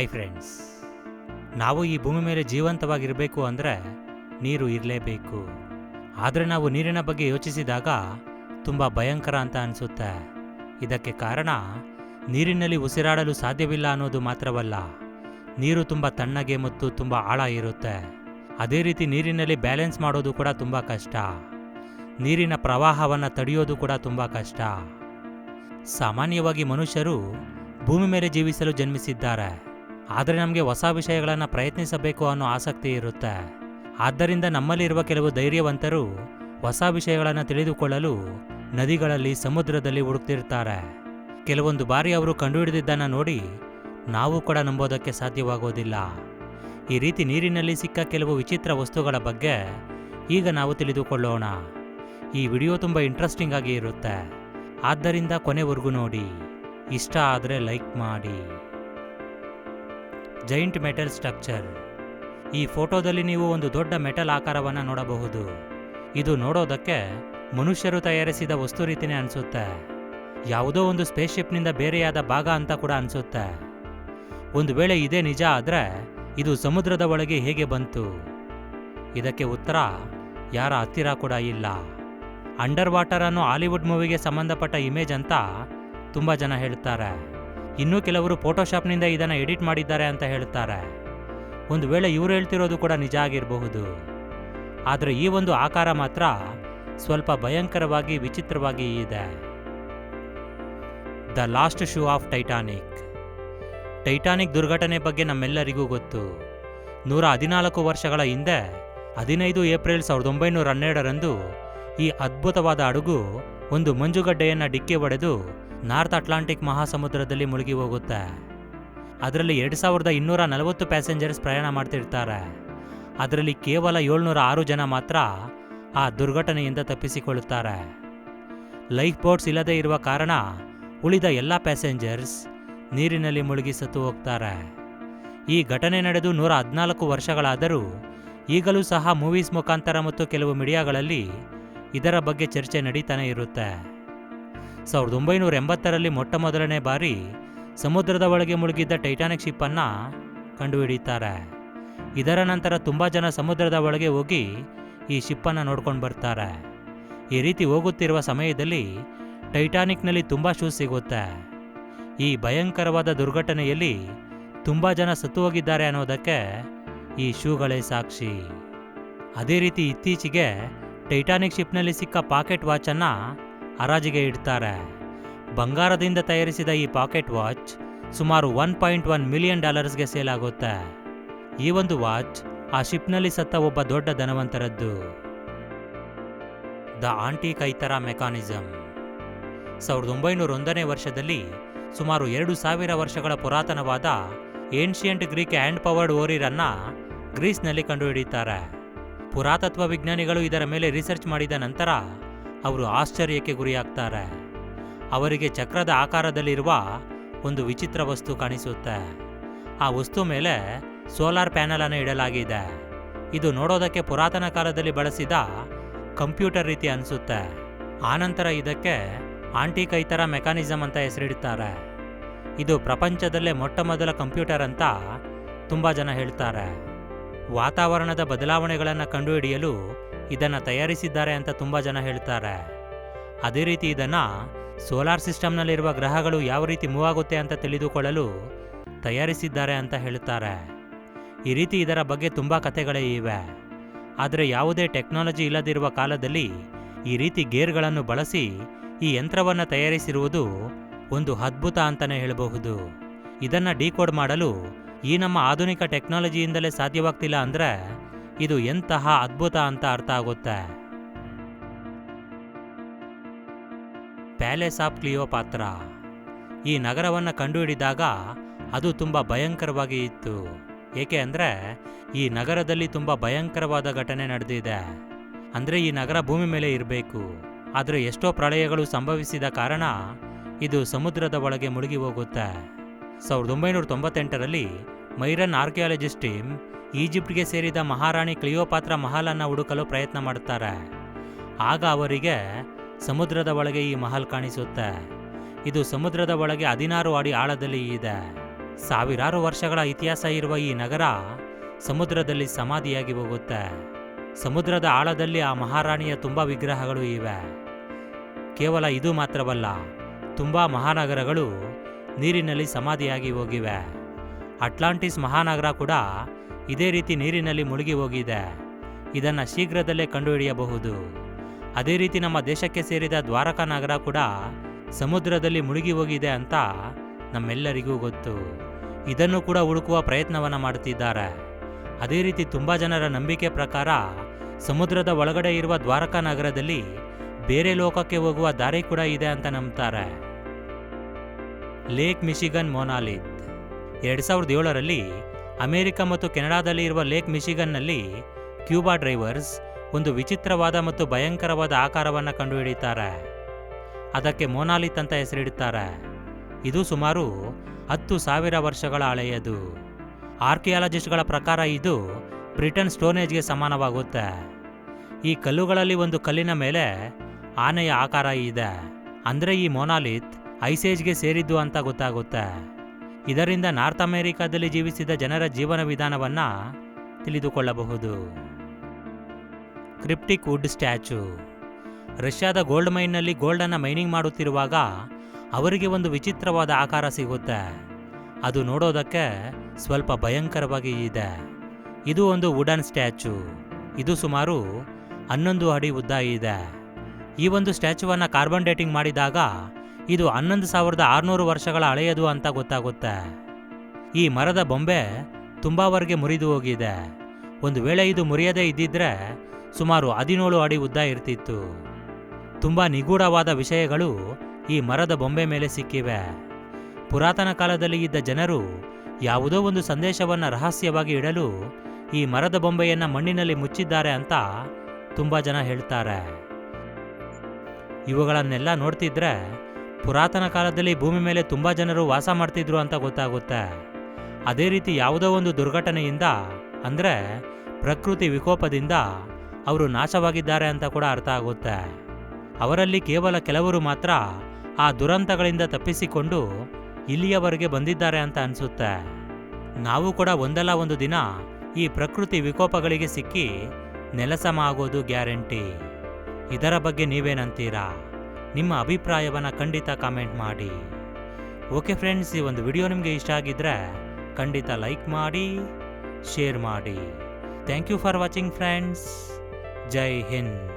Hi friends, ನಾವು ಈ ಭೂಮಿ ಮೇಲೆ ಜೀವಂತವಾಗಿರಬೇಕು ಅಂದರೆ ನೀರು ಇರಲೇಬೇಕು. ಆದರೆ ನಾವು ನೀರಿನ ಬಗ್ಗೆ ಯೋಚಿಸಿದಾಗ ತುಂಬ ಭಯಂಕರ ಅಂತ ಅನಿಸುತ್ತೆ. ಇದಕ್ಕೆ ಕಾರಣ ನೀರಿನಲ್ಲಿ ಉಸಿರಾಡಲು ಸಾಧ್ಯವಿಲ್ಲ ಅನ್ನೋದು ಮಾತ್ರವಲ್ಲ, ನೀರು ತುಂಬ ತಣ್ಣಗೆ ಮತ್ತು ತುಂಬ ಆಳ ಇರುತ್ತೆ. ಅದೇ ರೀತಿ ನೀರಿನಲ್ಲಿ ಬ್ಯಾಲೆನ್ಸ್ ಮಾಡೋದು ಕೂಡ ತುಂಬ ಕಷ್ಟ. ನೀರಿನ ಪ್ರವಾಹವನ್ನು ತಡೆಯೋದು ಕೂಡ ತುಂಬ ಕಷ್ಟ. ಸಾಮಾನ್ಯವಾಗಿ ಮನುಷ್ಯರು ಭೂಮಿ ಮೇಲೆ ಜೀವಿಸಲು ಜನ್ಮಿಸಿದ್ದಾರೆ. ಆದರೆ ನಮಗೆ ಹೊಸ ವಿಷಯಗಳನ್ನು ಪ್ರಯತ್ನಿಸಬೇಕು ಅನ್ನೋ ಆಸಕ್ತಿ ಇರುತ್ತೆ. ಆದ್ದರಿಂದ ನಮ್ಮಲ್ಲಿರುವ ಕೆಲವು ಧೈರ್ಯವಂತರು ಹೊಸ ವಿಷಯಗಳನ್ನು ತಿಳಿದುಕೊಳ್ಳಲು ನದಿಗಳಲ್ಲಿ, ಸಮುದ್ರದಲ್ಲಿ ಹುಡುಕ್ತಿರ್ತಾರೆ. ಕೆಲವೊಂದು ಬಾರಿ ಅವರು ಕಂಡುಹಿಡಿದಿದ್ದನ್ನು ನೋಡಿ ನಾವು ಕೂಡ ನಂಬೋದಕ್ಕೆ ಸಾಧ್ಯವಾಗೋದಿಲ್ಲ. ಈ ರೀತಿ ನೀರಿನಲ್ಲಿ ಸಿಕ್ಕ ಕೆಲವು ವಿಚಿತ್ರ ವಸ್ತುಗಳ ಬಗ್ಗೆ ಈಗ ನಾವು ತಿಳಿದುಕೊಳ್ಳೋಣ. ಈ ವಿಡಿಯೋ ತುಂಬ ಇಂಟ್ರೆಸ್ಟಿಂಗ್ ಆಗಿ ಇರುತ್ತೆ, ಆದ್ದರಿಂದ ಕೊನೆವರೆಗೂ ನೋಡಿ. ಇಷ್ಟ ಆದರೆ ಲೈಕ್ ಮಾಡಿ. Giant metal structure. ಈ ಫೋಟೋದಲ್ಲಿ ನೀವು ಒಂದು ದೊಡ್ಡ ಮೆಟಲ್ ಆಕಾರವನ್ನು ನೋಡಬಹುದು. ಇದು ನೋಡೋದಕ್ಕೆ ಮನುಷ್ಯರು ತಯಾರಿಸಿದ ವಸ್ತು ರೀತಿನೇ ಅನಿಸುತ್ತೆ. ಯಾವುದೋ ಒಂದು ಸ್ಪೇಸ್ಶಿಪ್ನಿಂದ ಬೇರೆಯಾದ ಭಾಗ ಅಂತ ಕೂಡ ಅನಿಸುತ್ತೆ. ಒಂದು ವೇಳೆ ಇದೇ ನಿಜ ಆದರೆ ಇದು ಸಮುದ್ರದ ಒಳಗೆ ಹೇಗೆ ಬಂತು? ಇದಕ್ಕೆ ಉತ್ತರ ಯಾರ ಹತ್ತಿರ ಕೂಡ ಇಲ್ಲ. ಅಂಡರ್ ವಾಟರ್ ಅನ್ನೋ ಹಾಲಿವುಡ್ ಮೂವಿಗೆ ಸಂಬಂಧಪಟ್ಟ ಇಮೇಜ್ ಅಂತ ತುಂಬ ಜನ ಹೇಳ್ತಾರೆ. ಇನ್ನೂ ಕೆಲವರು ಫೋಟೋಶಾಪ್ನಿಂದ ಇದನ್ನು ಎಡಿಟ್ ಮಾಡಿದ್ದಾರೆ ಅಂತ ಹೇಳ್ತಾರೆ. ಒಂದು ವೇಳೆ ಇವರು ಹೇಳ್ತಿರೋದು ಕೂಡ ನಿಜ ಆಗಿರಬಹುದು. ಆದರೆ ಈ ಒಂದು ಆಕಾರ ಮಾತ್ರ ಸ್ವಲ್ಪ ಭಯಂಕರವಾಗಿ, ವಿಚಿತ್ರವಾಗಿ ಇದೆ. The last show of Titanic. Titanic ದುರ್ಘಟನೆ ಬಗ್ಗೆ ನಮ್ಮೆಲ್ಲರಿಗೂ ಗೊತ್ತು. 114 ವರ್ಷಗಳ ಹಿಂದೆ 15 ಏಪ್ರಿಲ್ 1912ರಂದು ಈ ಅದ್ಭುತವಾದ ಹಡಗು ಒಂದು ಮಂಜುಗಡ್ಡೆಯನ್ನು ಡಿಕ್ಕಿ ಹೊಡೆದು ನಾರ್ತ್ ಅಟ್ಲಾಂಟಿಕ್ ಮಹಾಸಮುದ್ರದಲ್ಲಿ ಮುಳುಗಿ ಹೋಗುತ್ತೆ. ಅದರಲ್ಲಿ 2240 ಪ್ಯಾಸೆಂಜರ್ಸ್ ಪ್ರಯಾಣ ಮಾಡ್ತಿರ್ತಾರೆ. ಅದರಲ್ಲಿ ಕೇವಲ 706 ಜನ ಮಾತ್ರ ಆ ದುರ್ಘಟನೆಯಿಂದ ತಪ್ಪಿಸಿಕೊಳ್ಳುತ್ತಾರೆ. ಲೈಫ್ ಬೋಟ್ಸ್ ಇಲ್ಲದೆ ಇರುವ ಕಾರಣ ಉಳಿದ ಎಲ್ಲ ಪ್ಯಾಸೆಂಜರ್ಸ್ ನೀರಿನಲ್ಲಿ ಮುಳುಗಿ ಸತ್ತು ಹೋಗ್ತಾರೆ. ಈ ಘಟನೆ ನಡೆದು 114 ವರ್ಷಗಳಾದರೂ ಈಗಲೂ ಸಹ ಮೂವೀಸ್ ಮುಖಾಂತರ ಮತ್ತು ಕೆಲವು ಮೀಡಿಯಾಗಳಲ್ಲಿ ಇದರ ಬಗ್ಗೆ ಚರ್ಚೆ ನಡೀತಾನೆ ಇರುತ್ತೆ. 1980ರಲ್ಲಿ ಮೊಟ್ಟ ಮೊದಲನೇ ಬಾರಿ ಸಮುದ್ರದ ಒಳಗೆ ಮುಳುಗಿದ್ದ ಟೈಟಾನಿಕ್ ಶಿಪ್ಪನ್ನು ಕಂಡುಹಿಡಿಯುತ್ತಾರೆ. ಇದರ ನಂತರ ತುಂಬ ಜನ ಸಮುದ್ರದ ಒಳಗೆ ಹೋಗಿ ಈ ಶಿಪ್ಪನ್ನು ನೋಡ್ಕೊಂಡು ಬರ್ತಾರೆ. ಈ ರೀತಿ ಹೋಗುತ್ತಿರುವ ಸಮಯದಲ್ಲಿ ಟೈಟಾನಿಕ್ನಲ್ಲಿ ತುಂಬ ಶೂಸ್ ಸಿಗುತ್ತೆ. ಈ ಭಯಂಕರವಾದ ದುರ್ಘಟನೆಯಲ್ಲಿ ತುಂಬ ಜನ ಸತ್ತು ಹೋಗಿದ್ದಾರೆ ಅನ್ನೋದಕ್ಕೆ ಈ ಶೂಗಳೇ ಸಾಕ್ಷಿ. ಅದೇ ರೀತಿ ಇತ್ತೀಚೆಗೆ ಟೈಟಾನಿಕ್ ಶಿಪ್ನಲ್ಲಿ ಸಿಕ್ಕ ಪಾಕೆಟ್ ವಾಚನ್ನು ಹರಾಜಿಗೆ ಇಡ್ತಾರೆ. ಬಂಗಾರದಿಂದ ತಯಾರಿಸಿದ ಈ ಪಾಕೆಟ್ ವಾಚ್ ಸುಮಾರು $1.1 ಮಿಲಿಯನ್ ಸೇಲ್ ಆಗುತ್ತೆ. ಈ ಒಂದು ವಾಚ್ ಆ ಶಿಪ್ನಲ್ಲಿ ಸತ್ತ ಒಬ್ಬ ದೊಡ್ಡ ಧನವಂತರದ್ದು. The ಆಂಟಿಕೈಥರಾ mechanism. 1901ನೇ ವರ್ಷದಲ್ಲಿ ಸುಮಾರು 2000 ವರ್ಷಗಳ ಪುರಾತನವಾದ ಏನ್ಷಿಯಂಟ್ ಗ್ರೀಕ್ ಹ್ಯಾಂಡ್ ಪವರ್ಡ್ ಓರಿರನ್ನು ಗ್ರೀಸ್ನಲ್ಲಿ ಕಂಡುಹಿಡಿಯುತ್ತಾರೆ. ಪುರಾತತ್ವ ವಿಜ್ಞಾನಿಗಳು ಇದರ ಮೇಲೆ ರಿಸರ್ಚ್ ಮಾಡಿದ ನಂತರ ಅವರು ಆಶ್ಚರ್ಯಕ್ಕೆ ಗುರಿಯಾಗ್ತಾರೆ. ಅವರಿಗೆ ಚಕ್ರದ ಆಕಾರದಲ್ಲಿರುವ ಒಂದು ವಿಚಿತ್ರ ವಸ್ತು ಕಾಣಿಸುತ್ತೆ. ಆ ವಸ್ತು ಮೇಲೆ ಸೋಲಾರ್ ಪ್ಯಾನಲ್ ಅನ್ನು ಇಡಲಾಗಿದೆ. ಇದು ನೋಡೋದಕ್ಕೆ ಪುರಾತನ ಕಾಲದಲ್ಲಿ ಬಳಸಿದ ಕಂಪ್ಯೂಟರ್ ರೀತಿ ಅನಿಸುತ್ತೆ. ಆನಂತರ ಇದಕ್ಕೆ ಆಂಟಿಕೈಥರಾ ಮೆಕಾನಿಸಮ್ ಅಂತ ಹೆಸರಿಡುತ್ತಾರೆ. ಇದು ಪ್ರಪಂಚದಲ್ಲೇ ಮೊಟ್ಟ ಮೊದಲ ಕಂಪ್ಯೂಟರ್ ಅಂತ ತುಂಬ ಜನ ಹೇಳ್ತಾರೆ. ವಾತಾವರಣದ ಬದಲಾವಣೆಗಳನ್ನು ಕಂಡುಹಿಡಿಯಲು ಇದನ್ನು ತಯಾರಿಸಿದ್ದಾರೆ ಅಂತ ತುಂಬ ಜನ ಹೇಳ್ತಾರೆ. ಅದೇ ರೀತಿ ಇದನ್ನು ಸೋಲಾರ್ ಸಿಸ್ಟಮ್ನಲ್ಲಿರುವ ಗ್ರಹಗಳು ಯಾವ ರೀತಿ ಮೂವ್ ಆಗುತ್ತೆ ಅಂತ ತಿಳಿದುಕೊಳ್ಳಲು ತಯಾರಿಸಿದ್ದಾರೆ ಅಂತ ಹೇಳ್ತಾರೆ. ಈ ರೀತಿ ಇದರ ಬಗ್ಗೆ ತುಂಬ ಕಥೆಗಳೇ ಇವೆ. ಆದರೆ ಯಾವುದೇ ಟೆಕ್ನಾಲಜಿ ಇಲ್ಲದಿರುವ ಕಾಲದಲ್ಲಿ ಈ ರೀತಿ ಗೇರ್ಗಳನ್ನು ಬಳಸಿ ಈ ಯಂತ್ರವನ್ನು ತಯಾರಿಸಿರುವುದು ಒಂದು ಅದ್ಭುತ ಅಂತಲೇ ಹೇಳಬಹುದು. ಇದನ್ನು ಡಿಕೋಡ್ ಮಾಡಲು ಈ ನಮ್ಮ ಆಧುನಿಕ ಟೆಕ್ನಾಲಜಿಯಿಂದಲೇ ಸಾಧ್ಯವಾಗ್ತಿಲ್ಲ ಅಂದರೆ ಇದು ಎಂತಹ ಅದ್ಭುತ ಅಂತ ಅರ್ಥ ಆಗುತ್ತೆ. Palace of Cleopatra. ಈ ನಗರವನ್ನು ಕಂಡುಹಿಡಿದಾಗ ಅದು ತುಂಬ ಭಯಂಕರವಾಗಿ ಇತ್ತು. ಏಕೆ ಅಂದರೆ ಈ ನಗರದಲ್ಲಿ ತುಂಬ ಭಯಂಕರವಾದ ಘಟನೆ ನಡೆದಿದೆ. ಅಂದರೆ ಈ ನಗರ ಭೂಮಿ ಮೇಲೆ ಇರಬೇಕು. ಆದರೆ ಎಷ್ಟೋ ಪ್ರಳಯಗಳು ಸಂಭವಿಸಿದ ಕಾರಣ ಇದು ಸಮುದ್ರದ ಒಳಗೆ ಮುಳುಗಿ ಹೋಗುತ್ತೆ. 1998ರಲ್ಲಿ ಮೈರನ್ ಆರ್ಕಿಯಾಲಜಿಸ್ಟ್ ಟೀಮ್ ಈಜಿಪ್ಟ್ಗೆ ಸೇರಿದ ಮಹಾರಾಣಿ ಕ್ಲಿಯೋಪಾತ್ರಾ ಮಹಲನ್ನು ಹುಡುಕಲು ಪ್ರಯತ್ನ ಮಾಡುತ್ತಾರೆ. ಆಗ ಅವರಿಗೆ ಸಮುದ್ರದ ಒಳಗೆ ಈ ಮಹಲ್ ಕಾಣಿಸುತ್ತೆ. ಇದು ಸಮುದ್ರದ ಒಳಗೆ 16 ಅಡಿ ಆಳದಲ್ಲಿ ಇದೆ. ಸಾವಿರಾರು ವರ್ಷಗಳ ಇತಿಹಾಸ ಇರುವ ಈ ನಗರ ಸಮುದ್ರದಲ್ಲಿ ಸಮಾಧಿಯಾಗಿ ಹೋಗುತ್ತೆ. ಸಮುದ್ರದ ಆಳದಲ್ಲಿ ಆ ಮಹಾರಾಣಿಯ ತುಂಬ ವಿಗ್ರಹಗಳು ಇವೆ. ಕೇವಲ ಇದು ಮಾತ್ರವಲ್ಲ, ತುಂಬ ಮಹಾನಗರಗಳು ನೀರಿನಲ್ಲಿ ಸಮಾಧಿಯಾಗಿ ಹೋಗಿವೆ. ಅಟ್ಲಾಂಟಿಸ್ ಮಹಾನಗರ ಕೂಡ ಇದೇ ರೀತಿ ನೀರಿನಲ್ಲಿ ಮುಳುಗಿ ಹೋಗಿದೆ. ಇದನ್ನು ಶೀಘ್ರದಲ್ಲೇ ಕಂಡುಹಿಡಿಯಬಹುದು. ಅದೇ ರೀತಿ ನಮ್ಮ ದೇಶಕ್ಕೆ ಸೇರಿದ ದ್ವಾರಕಾ ನಗರ ಕೂಡ ಸಮುದ್ರದಲ್ಲಿ ಮುಳುಗಿ ಹೋಗಿದೆ ಅಂತ ನಮ್ಮೆಲ್ಲರಿಗೂ ಗೊತ್ತು. ಇದನ್ನು ಕೂಡ ಹುಡುಕುವ ಪ್ರಯತ್ನವನ್ನು ಮಾಡುತ್ತಿದ್ದಾರೆ. ಅದೇ ರೀತಿ ತುಂಬ ಜನರ ನಂಬಿಕೆ ಪ್ರಕಾರ ಸಮುದ್ರದ ಒಳಗಡೆ ಇರುವ ದ್ವಾರಕಾ ನಗರದಲ್ಲಿ ಬೇರೆ ಲೋಕಕ್ಕೆ ಹೋಗುವ ದಾರಿ ಕೂಡ ಇದೆ ಅಂತ ನಂಬ್ತಾರೆ. ಲೇಕ್ ಮಿಶಿಗನ್ ಮೊನಾಲಿತ್ 2007ರಲ್ಲಿ ಅಮೆರಿಕ ಮತ್ತು ಕೆನಡಾದಲ್ಲಿ ಇರುವ ಲೇಕ್ ಮಿಶಿಗನ್ನಲ್ಲಿ ಕ್ಯೂಬಾ ಡ್ರೈವರ್ಸ್ ಒಂದು ವಿಚಿತ್ರವಾದ ಮತ್ತು ಭಯಂಕರವಾದ ಆಕಾರವನ್ನು ಕಂಡುಹಿಡಿಯುತ್ತಾರೆ. ಅದಕ್ಕೆ ಮೊನಾಲಿತ್ ಅಂತ ಹೆಸರಿಡುತ್ತಾರೆ. ಇದು ಸುಮಾರು 10,000 ವರ್ಷಗಳ ಹಳೆಯದು. ಆರ್ಕಿಯಾಲಜಿಸ್ಟ್ಗಳ ಪ್ರಕಾರ ಇದು ಬ್ರಿಟನ್ ಸ್ಟೋನೇಜ್ಗೆ ಸಮಾನವಾಗುತ್ತೆ. ಈ ಕಲ್ಲುಗಳಲ್ಲಿ ಒಂದು ಕಲ್ಲಿನ ಮೇಲೆ ಆನೆಯ ಆಕಾರ ಇದೆ. ಅಂದರೆ ಈ ಮೊನಾಲಿತ್ ಐಸೇಜ್ಗೆ ಸೇರಿದ್ದು ಅಂತ ಗೊತ್ತಾಗುತ್ತೆ. ಇದರಿಂದ ನಾರ್ತ್ ಅಮೆರಿಕಾದಲ್ಲಿ ಜೀವಿಸಿದ ಜನರ ಜೀವನ ವಿಧಾನವನ್ನು ತಿಳಿದುಕೊಳ್ಳಬಹುದು. Cryptic wood statue. ರಷ್ಯಾದ ಗೋಲ್ಡ್ ಮೈನ್ನಲ್ಲಿ ಗೋಲ್ಡನ್ನು ಮೈನಿಂಗ್ ಮಾಡುತ್ತಿರುವಾಗ ಅವರಿಗೆ ಒಂದು ವಿಚಿತ್ರವಾದ ಆಕಾರ ಸಿಗುತ್ತೆ. ಅದು ನೋಡೋದಕ್ಕೆ ಸ್ವಲ್ಪ ಭಯಂಕರವಾಗಿ ಇದೆ. ಇದು ಒಂದು ವುಡನ್ ಸ್ಟ್ಯಾಚು. ಇದು ಸುಮಾರು 11 ಅಡಿ ಉದ್ದ ಇದೆ. ಈ ಒಂದು ಸ್ಟ್ಯಾಚುವನ್ನು ಕಾರ್ಬನ್ ಡೇಟಿಂಗ್ ಮಾಡಿದಾಗ ಇದು 11,600 ವರ್ಷಗಳ ಹಳೆಯದು ಅಂತ ಗೊತ್ತಾಗುತ್ತೆ. ಈ ಮರದ ಬೊಂಬೆ ತುಂಬಾವರೆಗೆ ಮುರಿದು ಹೋಗಿದೆ. ಒಂದು ವೇಳೆ ಇದು ಮುರಿಯದೇ ಇದ್ದಿದ್ರೆ ಸುಮಾರು 17 ಅಡಿ ಉದ್ದ ಇರ್ತಿತ್ತು. ತುಂಬ ನಿಗೂಢವಾದ ವಿಷಯಗಳು ಈ ಮರದ ಬೊಂಬೆ ಮೇಲೆ ಸಿಕ್ಕಿವೆ. ಪುರಾತನ ಕಾಲದಲ್ಲಿ ಇದ್ದ ಜನರು ಯಾವುದೋ ಒಂದು ಸಂದೇಶವನ್ನು ರಹಸ್ಯವಾಗಿ ಇಡಲು ಈ ಮರದ ಬೊಂಬೆಯನ್ನು ಮಣ್ಣಿನಲ್ಲಿ ಮುಚ್ಚಿದ್ದಾರೆ ಅಂತ ತುಂಬ ಜನ ಹೇಳ್ತಾರೆ. ಇವುಗಳನ್ನೆಲ್ಲ ನೋಡ್ತಿದ್ರೆ ಪುರಾತನ ಕಾಲದಲ್ಲಿ ಭೂಮಿ ಮೇಲೆ ತುಂಬ ಜನರು ವಾಸ ಮಾಡ್ತಿದ್ರು ಅಂತ ಗೊತ್ತಾಗುತ್ತೆ. ಅದೇ ರೀತಿ ಯಾವುದೋ ಒಂದು ದುರ್ಘಟನೆಯಿಂದ ಅಂದರೆ ಪ್ರಕೃತಿ ವಿಕೋಪದಿಂದ ಅವರು ನಾಶವಾಗಿದ್ದಾರೆ ಅಂತ ಕೂಡ ಅರ್ಥ ಆಗುತ್ತೆ. ಅವರಲ್ಲಿ ಕೇವಲ ಕೆಲವರು ಮಾತ್ರ ಆ ದುರಂತಗಳಿಂದ ತಪ್ಪಿಸಿಕೊಂಡು ಇಲ್ಲಿಯವರೆಗೆ ಬಂದಿದ್ದಾರೆ ಅಂತ ಅನಿಸುತ್ತೆ. ನಾವು ಕೂಡ ಒಂದಲ್ಲ ಒಂದು ದಿನ ಈ ಪ್ರಕೃತಿ ವಿಕೋಪಗಳಿಗೆ ಸಿಕ್ಕಿ ನೆಲಸಮ ಆಗೋದು ಗ್ಯಾರಂಟಿ. ಇದರ ಬಗ್ಗೆ ನೀವೇನಂತೀರಾ? ನಿಮ್ಮ ಅಭಿಪ್ರಾಯವನ್ನು ಖಂಡಿತ ಕಾಮೆಂಟ್ ಮಾಡಿ. ಓಕೆ ಫ್ರೆಂಡ್ಸ್, ಈ ಒಂದು ವಿಡಿಯೋ ನಿಮಗೆ ಇಷ್ಟ ಆಗಿದ್ರೆ ಖಂಡಿತ ಲೈಕ್ ಮಾಡಿ, ಶೇರ್ ಮಾಡಿ. Thank you for watching friends. ಜೈ ಹಿಂದ್.